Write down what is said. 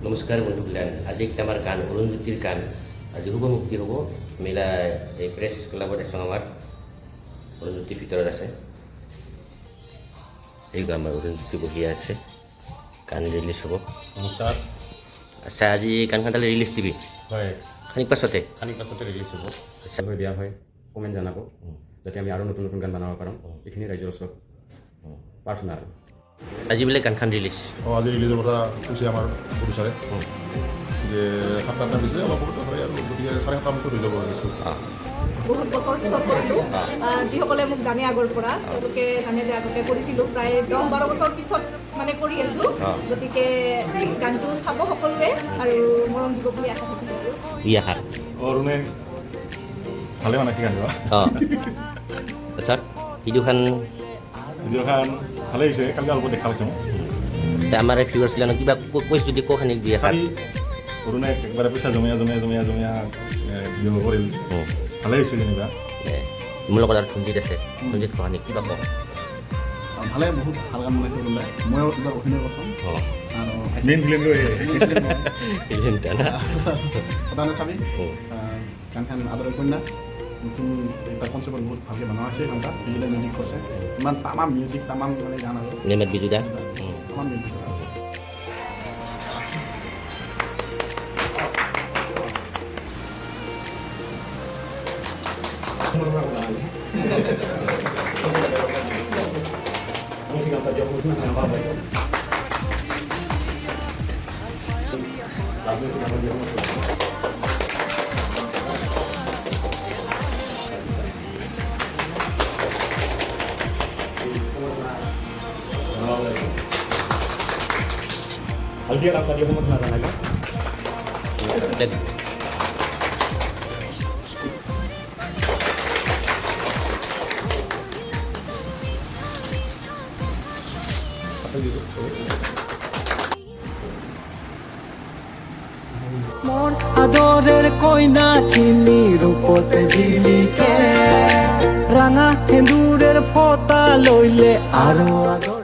নমস্কাৰ বন্ধুগিলান, আজি একটা আমার গান অরুণজ্যোতির গান আজি শুভ মুক্তি হব মেলা এই প্রেস ক্লাবত একসঙ্গ আমার অরুণজ্যোতির ভিতৰত আছে এই আমাৰ অৰুণজ্যোতি বহি আছে গান ৰিলিজ হব। নমস্কাৰ। আচ্ছা, আজি গানখন তাহলে ৰিলিজ দিবি? হয়, খানিক পাছতে ৰিলিজ হ'ব। আচ্ছা হৈ দিয়া হয় কমেণ্ট জনাব যাতে আমি আৰু নতুন নতুন গান বনাব পাৰোঁ। এইখিনি ৰাইজৰ ওচৰত প্ৰাৰ্থনা আৰু আজি বোলে গানখন ৰিলিজ আজি ৰিলিজৰ কথা কৈছে আমাৰ প্ৰডিউচাৰে যে 7টা দিছে অলপ হয় আৰু গতিকে 7:30 মানত হৈ যাব ৰিলিজটো। বহুত বছৰ পিছত কৰিলোঁ, যিসকলে মোক জানে আগৰ পৰা তেওঁলোকে জানে যে আগতে কৰিছিলোঁ, প্ৰায় 10-12 বছৰ পিছত মানে কৰি আছোঁ। গতিকে গানটো চাব সকলোৱে আৰু মৰম দিব বুলি আশা থাকিলোঁ আৰু ই আশা অৰুণে ভালে বনাইছে গানটো। তাৰপিছত ভিডিঅ'খন ভালে হৈছে, কালি অলপ দেখা পাইছোঁ আমাৰ ভিউৱাৰ্ছ বিলাক কিবা কৈছে যদি কখানি দি আশা অৰুণে একবাৰে পইচা জমিয়া ভিডিঅ' কৰিল, ভালে হৈছে যেনিবা। মোৰ লগত আৰু সঞ্জিত আছে, সঞ্জিত কখানি কিবা কওঁ? ভালে, বহুত ভাল গান বনাইছে বোলে। ময়ো এইবাৰ অভিনয় কৰিছোঁ আৰু মেইন ভিলেনটো সদায় চাবি গানখন আদৰ কন্যা নতুন এটা কনচেপ্টত বহুত ভালকৈ বনোৱা হৈছে। গানটা বিজুলে মিউজিক কৰিছে, ইমান তামাম মিউজিক তামাম মানে গান আৰু নেমেট বিজুদা তামাম মিউজিক। হালধীয়া কাম চালি সময়ত নাজানাগে মন আদরের কইনা খিনি রূপতে জিলিকে রাঙা হেঁদুরের ফটা লইলে আরো আদর।